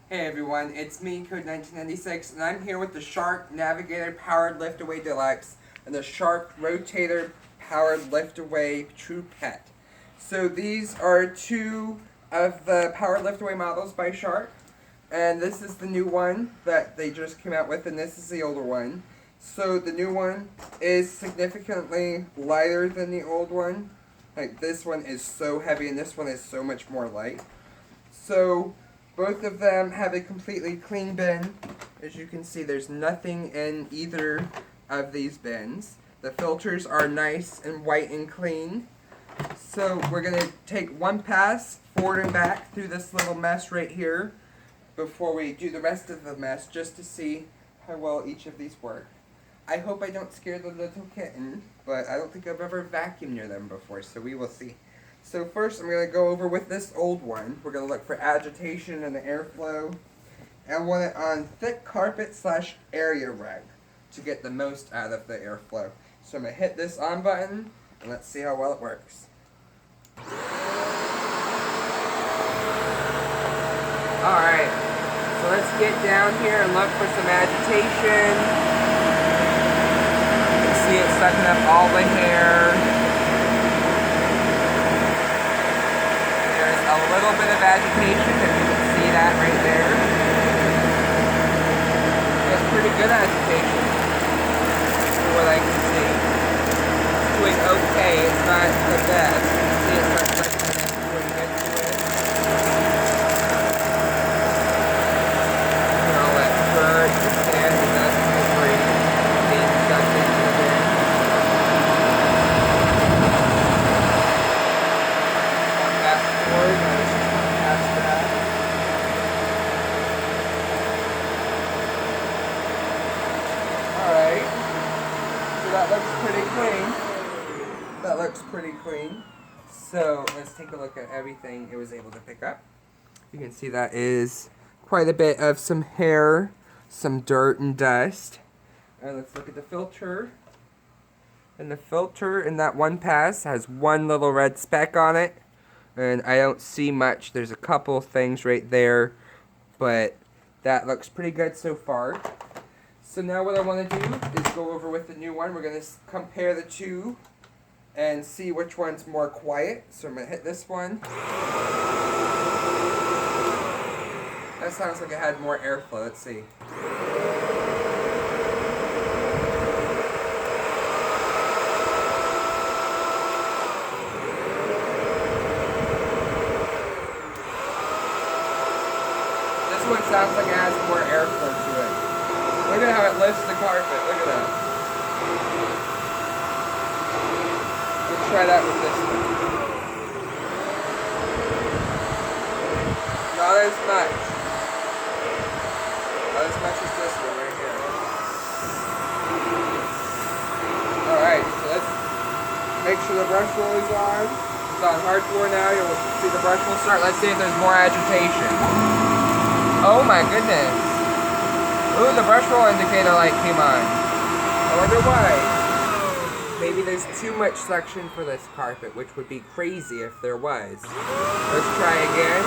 Hey everyone, it's me, Code 1996, and I'm here with the Shark Navigator Powered Liftaway Deluxe and the Shark Rotator Powered Liftaway True Pet. So these are two of the Powered Liftaway models by Shark, and this is the new one that they just came out with, and this is the older one. So the new one is significantly lighter than the old one. Like this one is so heavy and this one is so much more light. So both of them have a completely clean bin. As you can see, there's nothing in either of these bins. The filters are nice and white and clean. So we're going to take one pass forward and back through this little mess right here before we do the rest of the mess, just to see how well each of these work. I hope I don't scare the little kitten, but I don't think I've ever vacuumed near them before, so we will see. So first I'm going to go over with this old one. We're going to look for agitation and the airflow. And I want it on thick carpet / area rug to get the most out of the airflow. So I'm going to hit this on button and let's see how well it works. Alright, so let's get down here and look for some agitation. You can see it sucking up all the hair. A little bit of agitation, if you can see that right there. It's pretty good agitation, from what I can see. It's doing okay, it's not the best. You can see it starts sucking it in before you get to it. And all that dirt, the sand, and dust, and debris being sucked into there. Alright, so that looks pretty clean. That looks pretty clean. So let's take a look at everything it was able to pick up. You can see that is quite a bit of some hair, some dirt and dust. And let's look at the filter. And the filter in that one pass has one little red speck on it. And I don't see much. There's a couple things right there, but that looks pretty good so far. So now what I want to do is go over with the new one. We're going to compare the two and see which one's more quiet. So I'm going to hit this one. That sounds like it had more airflow. Let's see. This one sounds like it has more airflow to it. Look at how it lifts the carpet. Look at that. Let's try that with this one. Not as much. Not as much as this one right here. Alright, so let's make sure the brush roll is on. It's on hardcore now. You'll see the brush roll start. Let's see if there's more agitation. Oh my goodness. Ooh, the brush roll indicator light came on. I wonder why. Maybe there's too much suction for this carpet, which would be crazy if there was. Let's try again.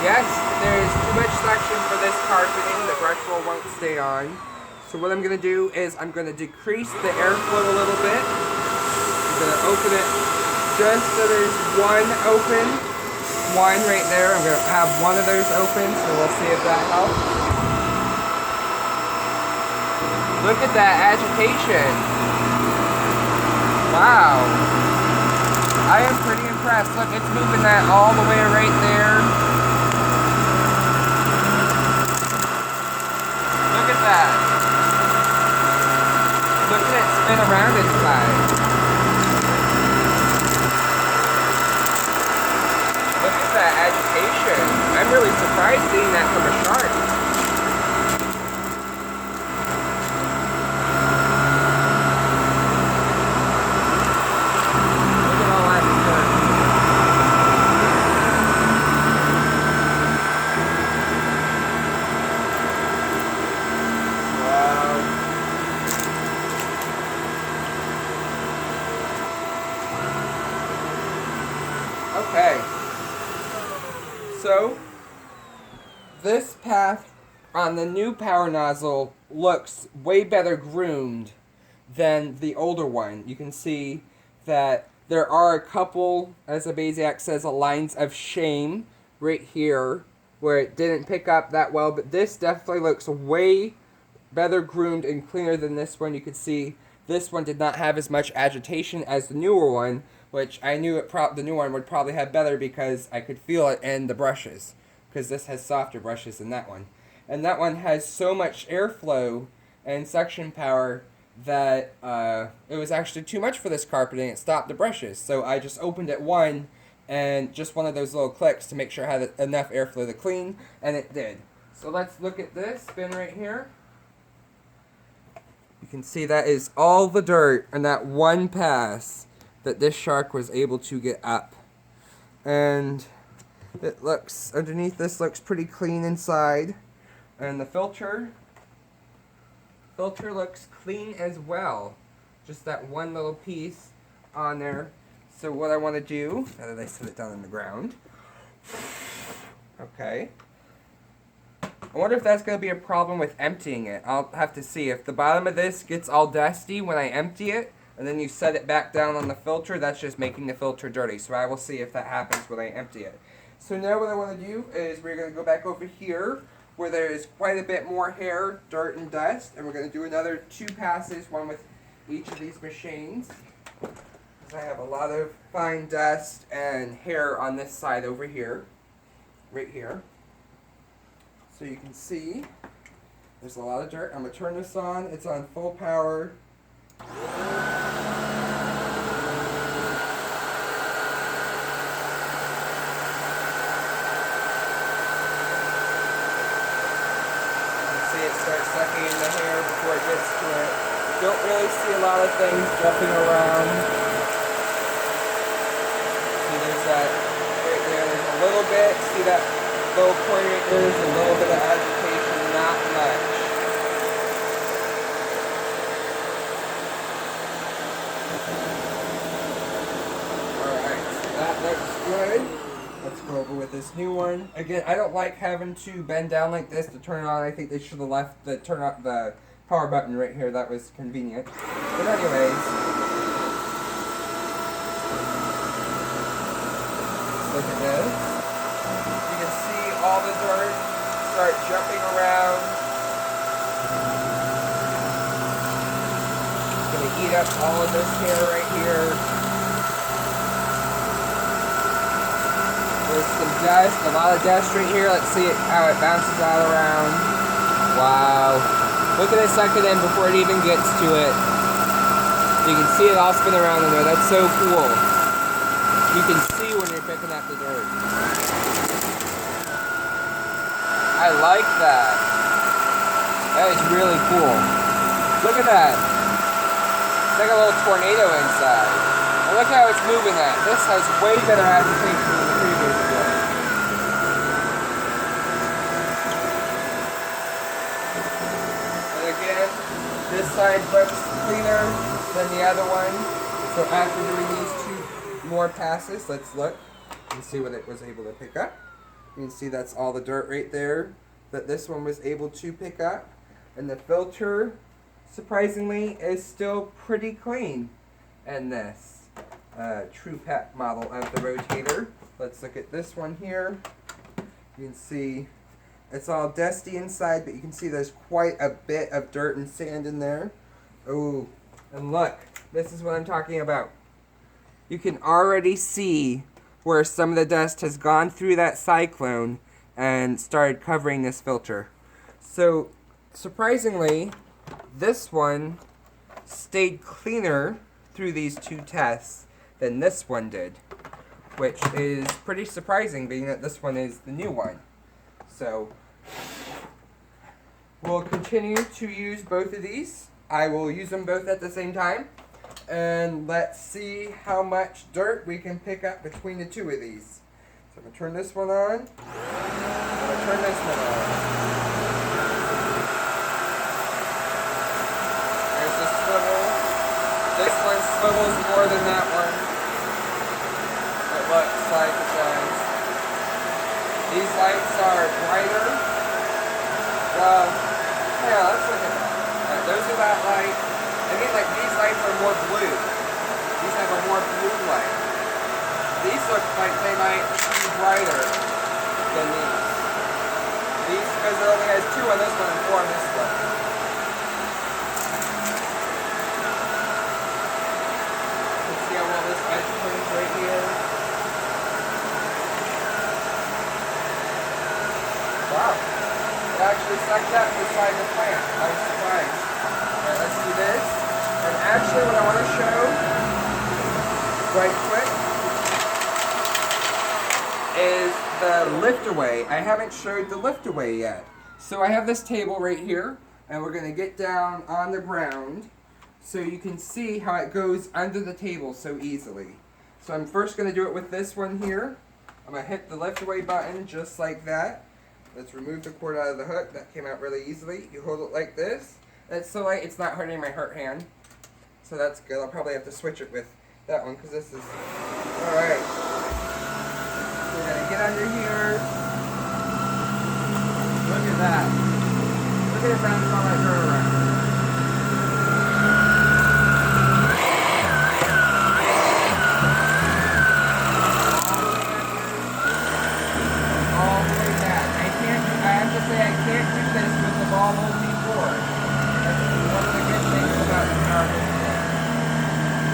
Yes, there's too much suction for this carpeting. The brush roll won't stay on. So what I'm going to do is I'm going to decrease the airflow a little bit. I'm going to open it just so there's one open. One right there. I'm going to have one of those open, so we'll see if that helps. Look at that agitation. Wow. I am pretty impressed. Look, it's moving that all the way right there. Look at that. Look at it spin around inside. Look at that agitation. I'm really surprised seeing that from a shark. Look at all that dirt. Wow. Okay. So, this path on the new power nozzle looks way better groomed than the older one. You can see that there are a couple, as Abasiak says, lines of shame right here where it didn't pick up that well, but this definitely looks way better groomed and cleaner than this one. You can see this one did not have as much agitation as the newer one, which I knew the new one would probably have better because I could feel it in the brushes, because this has softer brushes than that one. And that one has so much airflow and suction power that it was actually too much for this carpet and it stopped the brushes. So I just opened it one and just one of those little clicks to make sure I had enough airflow to clean, and it did. So let's look at this bin right here. You can see that is all the dirt in that one pass that this shark was able to get up. And it looks, underneath this looks pretty clean inside. And the filter looks clean as well. Just that one little piece on there. So what I want to do, now that I set it down on the ground, okay. I wonder if that's going to be a problem with emptying it. I'll have to see. If the bottom of this gets all dusty when I empty it, and then you set it back down on the filter, that's just making the filter dirty. So I will see if that happens when I empty it. So now what I want to do is we're going to go back over here where there is quite a bit more hair, dirt, and dust. And we're going to do another 2 passes, one with each of these machines. I have a lot of fine dust and hair on this side over here, right here. So you can see there's a lot of dirt. I'm going to turn this on. It's on full power. You can see it starts sucking in the hair before it gets to it. You don't really see a lot of things jumping around. There's that right there, there's a little bit, see that little point right there, there's a little bit of agitation, not much. Alright, so that looks good. Let's go over with this new one. Again, I don't like having to bend down like this to turn it on. I think they should have left the turn up the power button right here, that was convenient. But anyways, look at this. You can see all the dirt start jumping around. It's going to eat up all of this hair right here. There's some dust, a lot of dust right here. Let's see how it bounces all around. Wow. Look at it suck it in before it even gets to it. You can see it all spin around in there. That's so cool. You can see when you're picking up the dirt. I like that. That is really cool. Look at that. It's like a little tornado inside. And look how it's moving that. This has way better agitation than the previous one. And again, this side looks cleaner than the other one. So after doing these 2 more passes, let's look and see what it was able to pick up. You can see that's all the dirt right there that this one was able to pick up. And the filter, surprisingly, is still pretty clean in this True Pet model of the Rotator. Let's look at this one here. You can see it's all dusty inside, but you can see there's quite a bit of dirt and sand in there. Oh, and look, this is what I'm talking about. You can already see where some of the dust has gone through that cyclone and started covering this filter. So, surprisingly, this one stayed cleaner through these 2 tests than this one did, which is pretty surprising being that this one is the new one. So, we'll continue to use both of these. I will use them both at the same time. And let's see how much dirt we can pick up between the 2 of these. So I'm going to turn this one on. I'm going to turn this one on. There's the swivel. This one swivels more than that one. It looks like it does. These lights are brighter. Well, yeah, let's look at that. Those are that light. I mean, like, these lights are more blue. These have a more blue light. These look like they might be brighter than these. These, because it only has 2 on this one and 4 on this one. Let's see how well this edge turns right here. Wow. It actually sucked up beside the plant. I was surprised. Alright, let's do this. And actually what I want to show right quick is the lift away. I haven't showed the lift away yet. So I have this table right here, and we're going to get down on the ground so you can see how it goes under the table so easily. So I'm first going to do it with this one here. I'm going to hit the lift away button just like that. Let's remove the cord out of the hook. That came out really easily. You hold it like this. And it's so light it's not hurting my hurt hand. So that's good. I'll probably have to switch it with that one because this is... Alright. We're going to get under here. Look at that. Look at it bounce all that dirt around. All the way back. I have to say I can't do this with the ball holding forward. That's one of the good things about the power lift away.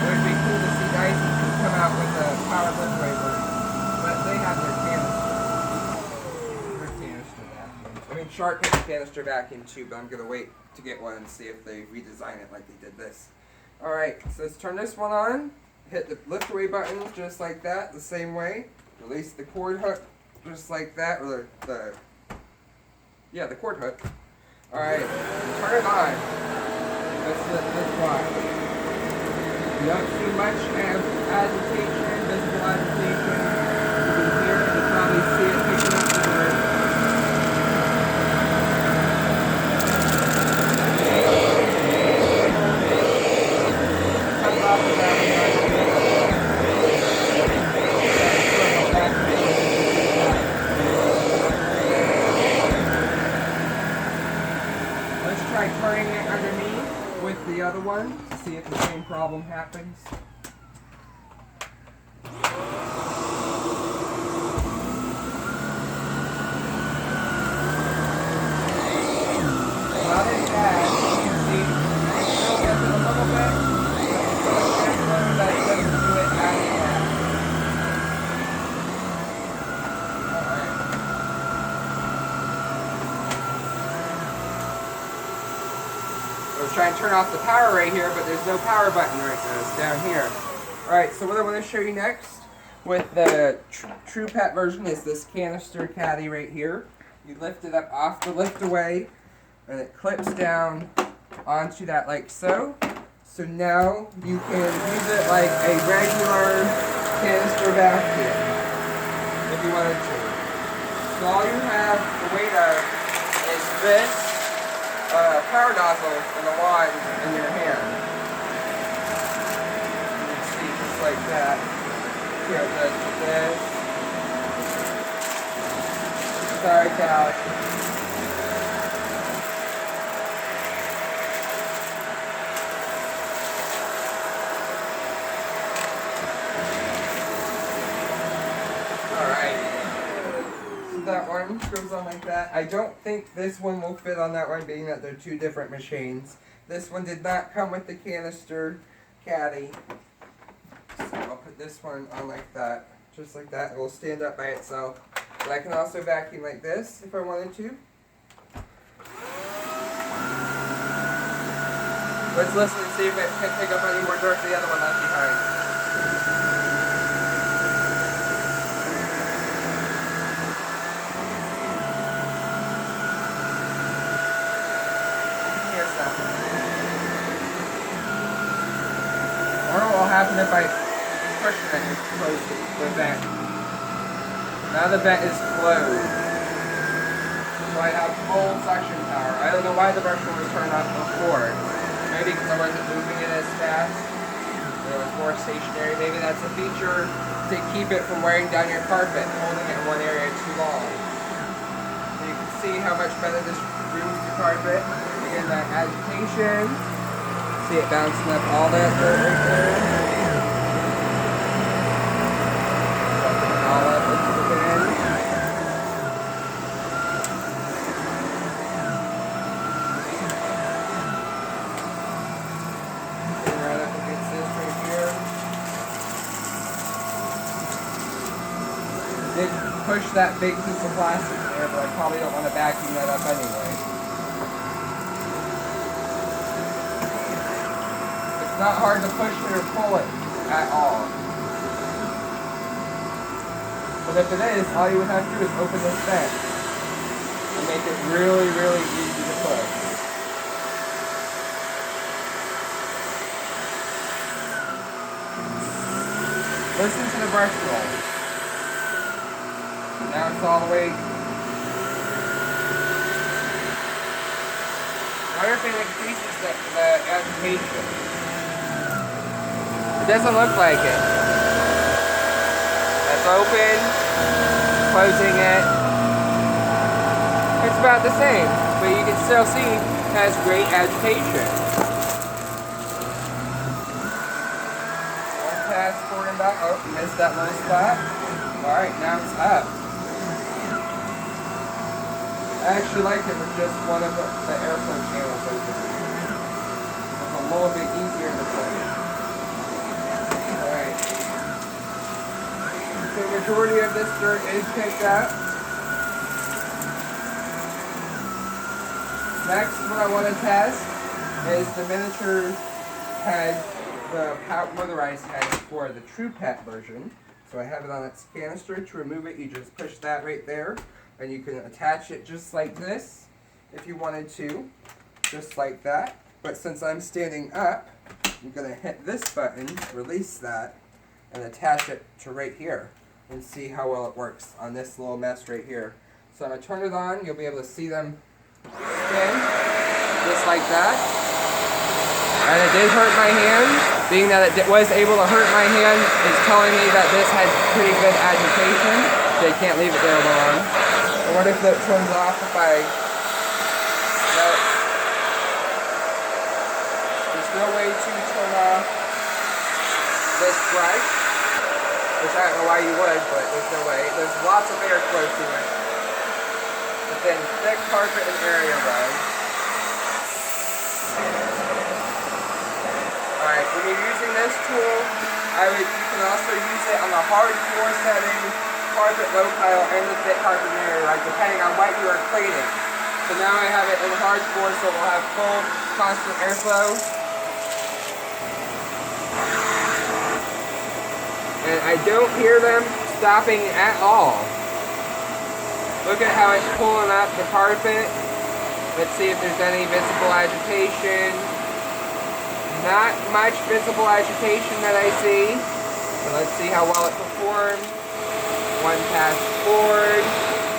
It would be cool to see Dyson come out with a power lift away version. But they have their canister vacuum. I mean, Shark has a canister vacuum too, but I'm going to wait to get one and see if they redesign it like they did this. Alright, so let's turn this one on. Hit the lift away button just like that, the same way. Release the cord hook just like that, or the cord hook. Alright, turn it on. Let's watch. You don't see much agitation, visible agitation. You can hear it, you can probably see it picking up the word. Comes off the ground and runs a bit. Let's try turning it underneath with the other one to see if the same problem happens. Not as bad. You can see it still gets it a little bit, but that doesn't do it as bad. Alright. We'll try and turn off the power right here, but there's no power button right there. It's down here. Alright, so what I want to show you next with the True Pet version is this canister caddy right here. You lift it up off the lift away, and it clips down onto that like so. So now you can use it like a regular canister vacuum if you wanted to. So all you have the weight of is this power nozzle and the wand in your hand. You can see just like that. See how it does with this. Sorry, Cal. That one goes on like that. I don't think this one will fit on that one, being that they're two different machines. This one did not come with the canister caddy. So I'll put this one on like that. Just like that. It will stand up by itself. But I can also vacuum like this if I wanted to. Let's listen and see if it can pick up any more dirt the other one left behind. Or what will happen if I push it and close the vent. Now the vent is closed. So I have full suction power. I don't know why the brush was turned off before. Maybe because I wasn't moving it as fast. It was more stationary. Maybe that's a feature to keep it from wearing down your carpet, holding it in one area too long. see how much better this grooves the carpet. Again, that agitation. See it bouncing up all that dirt right there. Sucking it all up into the bin. Getting right up against this right here. Did push that big piece of plastic in there, but I probably don't want to vacuum that up anyway. It's not hard to push it or pull it at all. But if it is, all you would have to do is open this vent and make it really, really easy to push. Listen to the brush roll. Now it's all the way. Another thing that increases the agitation. It doesn't look like it. That's open, closing it. It's about the same, but you can still see it has great agitation. One pass forward and back. Oh, missed that little spot. Alright, now it's up. I actually like it with just one of the airflow channels open. It's a little bit easier to play. Alright. So the majority of this dirt is picked up. Next, what I want to test is the miniature head, the motorized head for the True Pet version. So I have it on its canister. To remove it, you just push that right there. And you can attach it just like this if you wanted to, just like that. But since I'm standing up, I'm going to hit this button, release that, and attach it to right here and see how well it works on this little mess right here. So I'm going to turn it on. You'll be able to see them spin just like that. And it did hurt my hand. Being that it was able to hurt my hand, it's telling me that this has pretty good agitation. So you can't leave it there long. I wonder if that turns off if I... No. There's no way to turn off this brush. Which I don't know why you would, but there's no way. There's lots of airflow to it. But then thick carpet and area rug. Alright, when you're using this tool, you can also use it on the hard floor setting, carpet low pile, and the thick carpet area, like depending on what you are cleaning. So now I have it in the hard floor, so it will have full, constant airflow. And I don't hear them stopping at all. Look at how it's pulling up the carpet. Let's see if there's any visible agitation. Not much visible agitation that I see. So let's see how well it performs. One pass forward,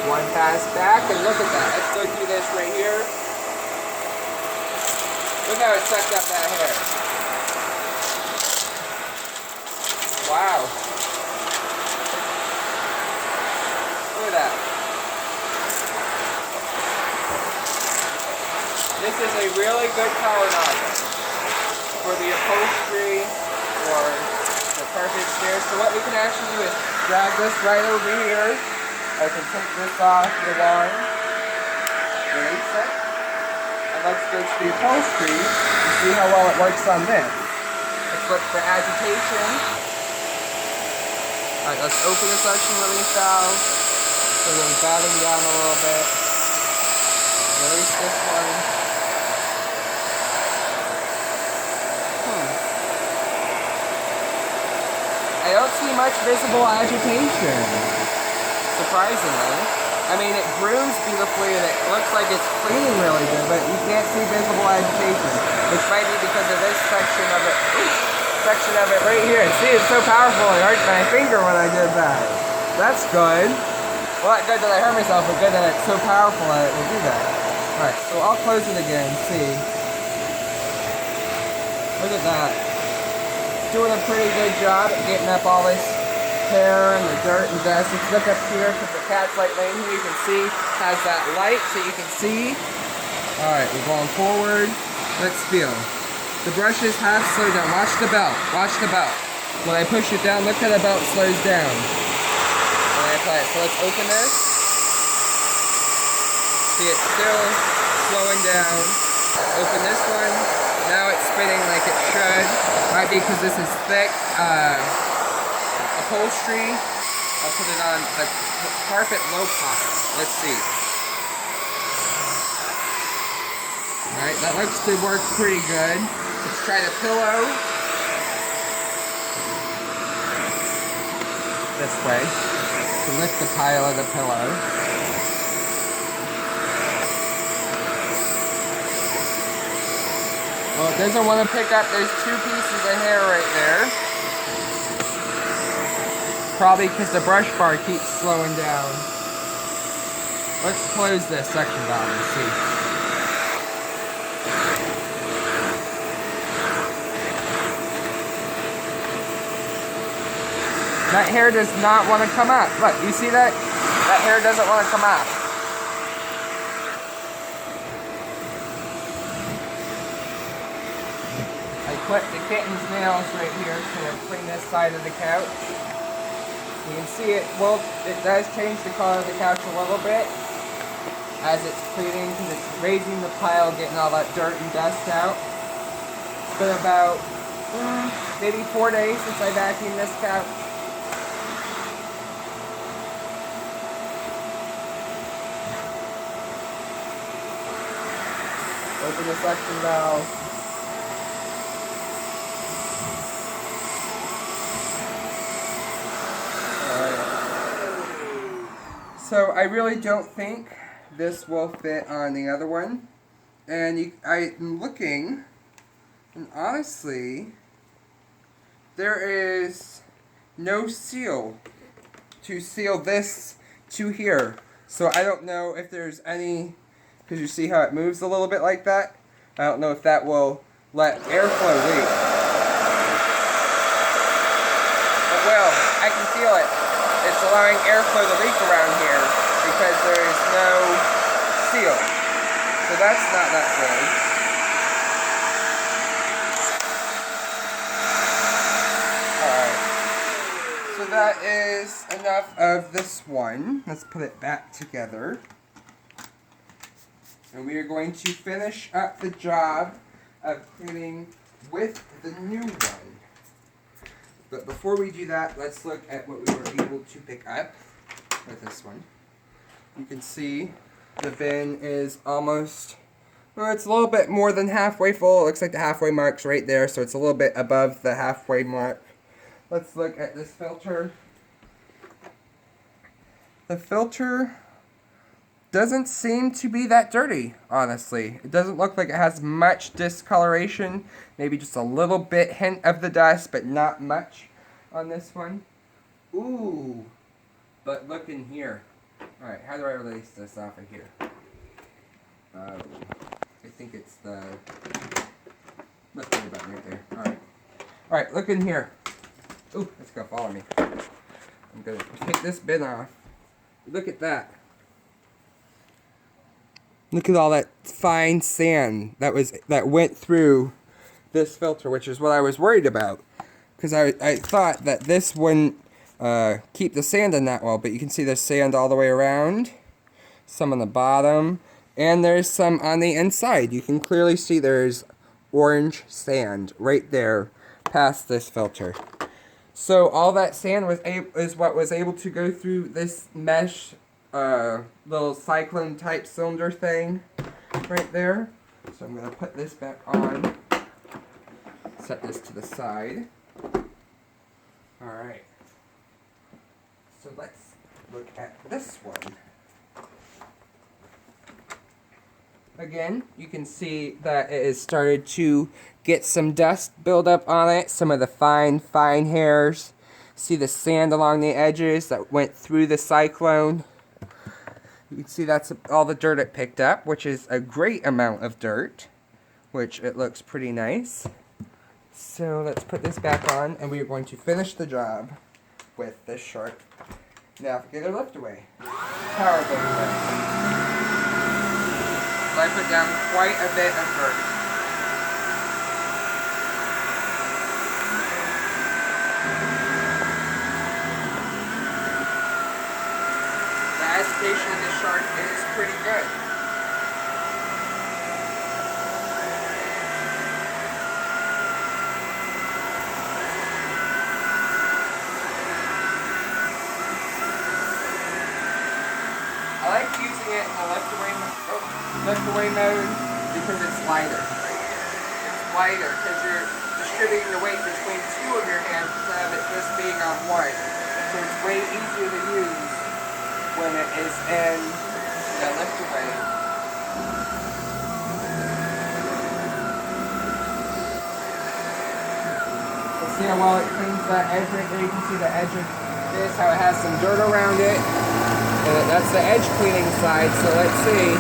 one pass back, and look at that. Let's go through this right here. Look how it sucked up that hair. Wow. Look at that. This is a really good power nozzle for the upholstery or the carpet stairs. So what we can actually do is drag this right over here. I can take this off the line, release it, and let's go to the upholstery and see how well it works on this. Let's look for agitation. Alright, let's open the suction release valve, so then batting down a little bit. Release this one. I don't see much visible agitation, surprisingly. I mean, it grooves beautifully and it looks like it's cleaning really good, but you can't see visible agitation, which might be because of this section of it, right here. See, it's so powerful, it hurt my finger when I did that. That's good. Well, not good that I hurt myself, but good that it's so powerful that it will do that. Alright, so I'll close it again, see. Look at that. Doing a pretty good job at getting up all this hair and the dirt and dust. If you look up here, because the cat's light lane here, you can see has that light, so you can see. Alright, we're going forward. Let's feel. The brushes have slowed down. Watch the belt. Watch the belt. When I push it down, look how the belt slows down. When I apply it. So let's open this. See, it's still slowing down. Open this one. Now it's spinning like it should. Might be because this is thick upholstery. I'll put it on the carpet low pocket. Let's see. Alright, that looks to work pretty good. Let's try the pillow. This way. To lift the pile of the pillow. Well, it doesn't want to pick up. There's 2 pieces of hair right there. Probably because the brush bar keeps slowing down. Let's close this section valve and see. That hair does not want to come up. Look, you see that? That hair doesn't want to come up. I clipped the kitten's nails right here to clean this side of the couch. You can see it, well, it does change the color of the couch a little bit as it's cleaning, because it's raising the pile, getting all that dirt and dust out. It's been about maybe 4 days since I vacuumed this couch. Open the suction valve. Alright. So I really don't think this will fit on the other one. And I'm looking, and honestly, there is no seal to seal this to here. So I don't know if there's any, because you see how it moves a little bit like that? I don't know if that will let airflow leak. But well, I can feel it. It's allowing airflow to leak around here because there is no seal. So that's not that good. Alright. So that is enough of this one. Let's put it back together. And we are going to finish up the job of cleaning with the new one. But before we do that, let's look at what we were able to pick up with this one. You can see the bin is almost, well, it's a little bit more than halfway full. It looks like the halfway mark's right there, so it's a little bit above the halfway mark. Let's look at this filter. The filter doesn't seem to be that dirty, honestly. It doesn't look like it has much discoloration. Maybe just a little bit hint of the dust, but not much on this one. Ooh, but look in here. Alright, how do I release this off of here? I think it's the lift button right there. Alright, look in here. Ooh, it's gonna follow me. I'm gonna take this bin off. Look at that. Look at all that fine sand that went through this filter, which is what I was worried about. Because I thought that this wouldn't keep the sand in that well, but you can see there's sand all the way around, some on the bottom, and there's some on the inside. You can clearly see there's orange sand right there past this filter. So all that sand is what was able to go through this mesh little cyclone type cylinder thing right there. So I'm going to put this back on, set this to the side. Alright, so let's look at this one. Again, you can see that it has started to get some dust buildup on it, some of the fine hairs. See the sand along the edges that went through the cyclone. You can see that's all the dirt it picked up, which is a great amount of dirt, which it looks pretty nice. So let's put this back on, and we are going to finish the job with this Shark Navigator liftaway, powered liftaway. So I put down quite a bit of dirt. The agitation of this Shark is pretty good. I like using it in the lift-away mode because it's lighter. It's lighter because you're distributing the weight between two of your hands instead of it just being on one. So it's way easier to use when it is in the lift-away. See how well it cleans that edge right there? You can see the edge of this, how it has some dirt around it. That's the edge cleaning side, so let's see.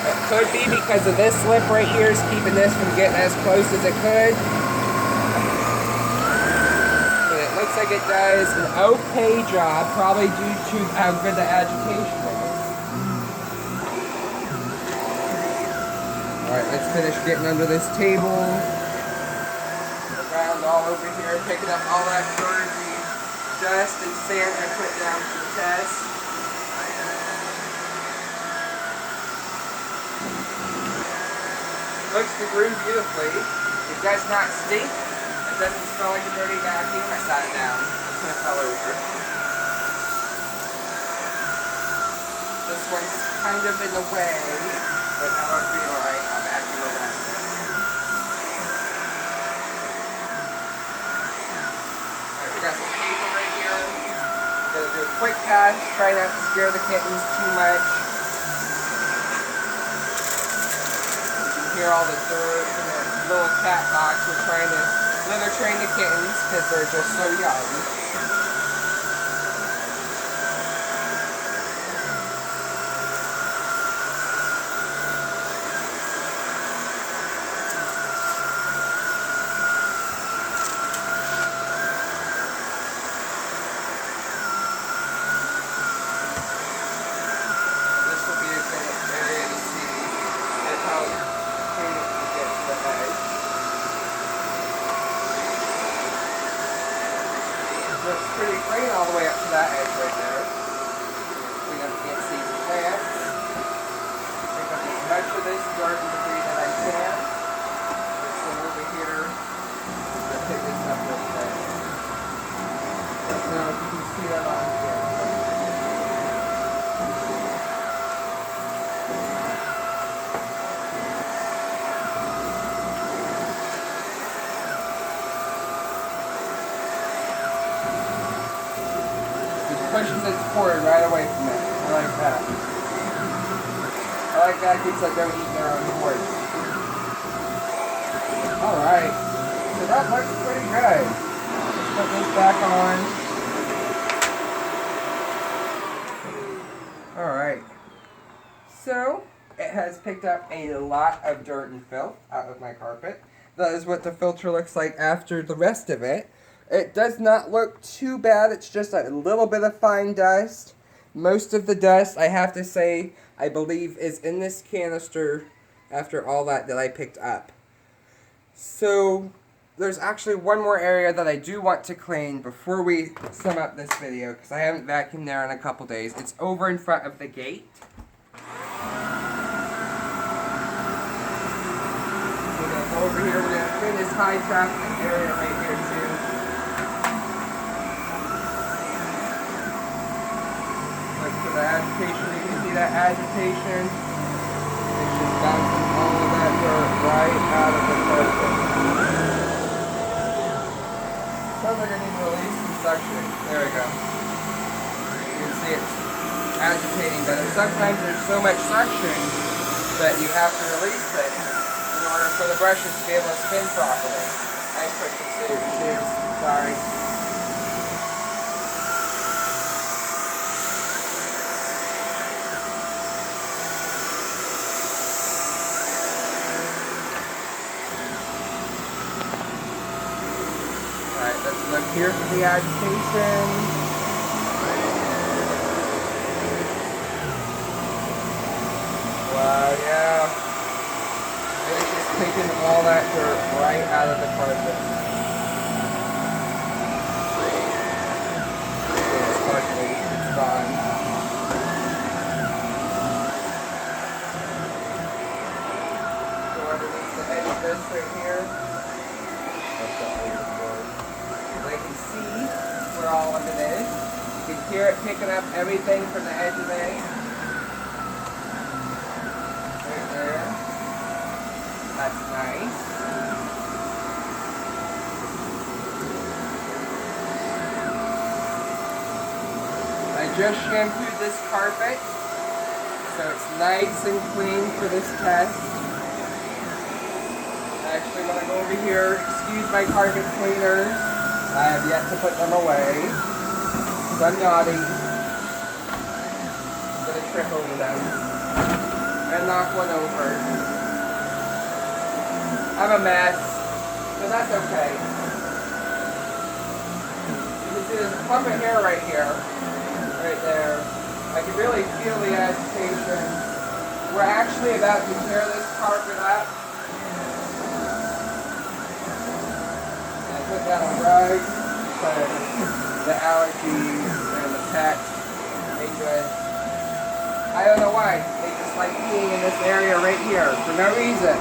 It could be because of this lip right here is keeping this from getting as close as it could. But it looks like it does an okay job, probably due to how good the agitation is. Alright, let's finish getting under this table. Around all over here, picking up all that dirty dust and sand I put down for the test. Looks to groove beautifully. It does not stink. It doesn't smell like a dirty vacuum. I sat it down. It's going to fell over. This one's kind of in the way, but that won't be alright. I'll vacuum around it. Got some paper right here. Gonna do a quick pass, try not to scare the kittens too much. You can hear all the dirt in the little cat box. We're trying to litter train the kittens because they're just so young. Looks pretty clean all the way up to that edge right there. Clean up the seeds and plants. Pick up as much of this dirt and debris that I can. Just go over here and pick this up real quick. Let me know if you can see that on here. Pushes its cord right away from it. I like that. I like vacuums that don't eat their own cord. Alright. So that looks pretty good. Let's put this back on. Alright. So, it has picked up a lot of dirt and filth out of my carpet. That is what the filter looks like after the rest of it. It does not look too bad. It's just a little bit of fine dust. Most of the dust, I have to say, I believe is in this canister after all that I picked up. So, there's actually one more area that I do want to clean before we sum up this video, because I haven't vacuumed there in a couple days. It's over in front of the gate. So we're going to go over here. We're going to clean this high traffic area right here too. The agitation, you can see that agitation. It's just bouncing all of that dirt right out of the carpet. Sounds like I need to release some suction. There we go. You can see it's agitating, but sometimes there's so much suction that you have to release it in order for the brushes to be able to spin properly. Nice push and shoes. Sorry. here for the agitation. Wow, yeah. It's just taking all that dirt right out of the carpet. It's partially, it's gone. This right here. So I can see where all of it is. You can hear it picking up everything from the edge of the egg. Right there. That's nice. I just shampooed this carpet, so it's nice and clean for this test. Actually, when I go over here, excuse my carpet cleaners. I have yet to put them away. Because I'm naughty. I'm going to trip over them. And knock one over. I'm a mess. But that's okay. You can see there's a clump of hair right here. Right there. I can really feel the agitation. We're actually about to tear this carpet up. Put that on right, so the allergies and the pets, they good. I don't know why, they just like peeing in this area right here, for no reason. I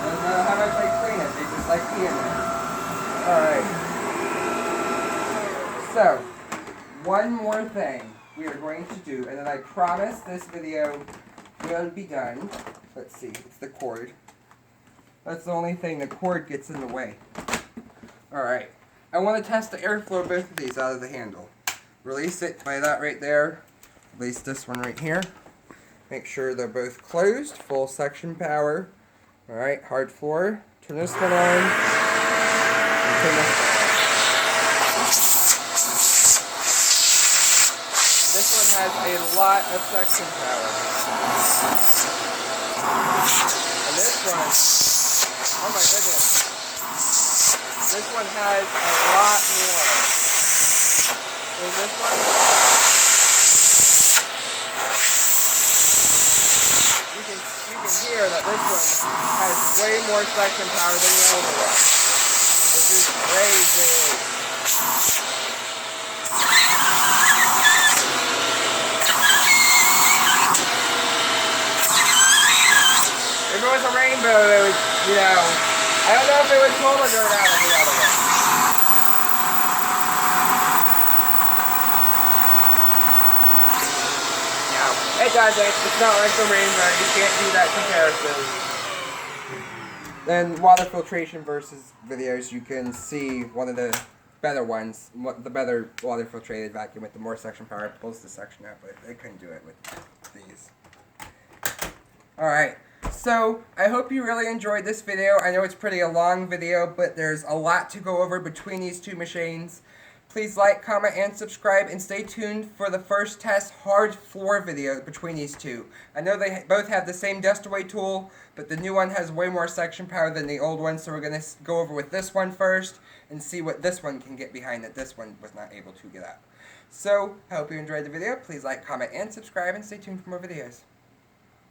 don't know how much I clean it, they just like peeing there. Alright. So, one more thing we are going to do, and then I promise this video will be done. Let's see, it's the cord. That's the only thing, the cord gets in the way. Alright, I want to test the airflow of both of these out of the handle. Release it by that right there. Release this one right here. Make sure they're both closed, full suction power. Alright, hard floor. Turn this one on. And turn this one on. This one has a lot of suction power. And this one, oh my goodness. This one has a lot more. And this one, you can hear that this one has way more suction power than the other one. Which is crazy. If it was a rainbow, it would, you know, I don't know if it would pull the dirt out of the other one. No, it doesn't. It's not like the rainbow. You can't do that comparison. Then water filtration versus videos, you can see one of the better ones, the better water filtrated vacuum with the more suction power pulls the suction out, but they couldn't do it with these. Alright. So, I hope you really enjoyed this video. I know it's pretty a long video, but there's a lot to go over between these two machines. Please like, comment, and subscribe, and stay tuned for the first test hard floor video between these two. I know they both have the same dust away tool, but the new one has way more suction power than the old one, so we're going to go over with this one first and see what this one can get behind that this one was not able to get up. So, I hope you enjoyed the video. Please like, comment, and subscribe, and stay tuned for more videos.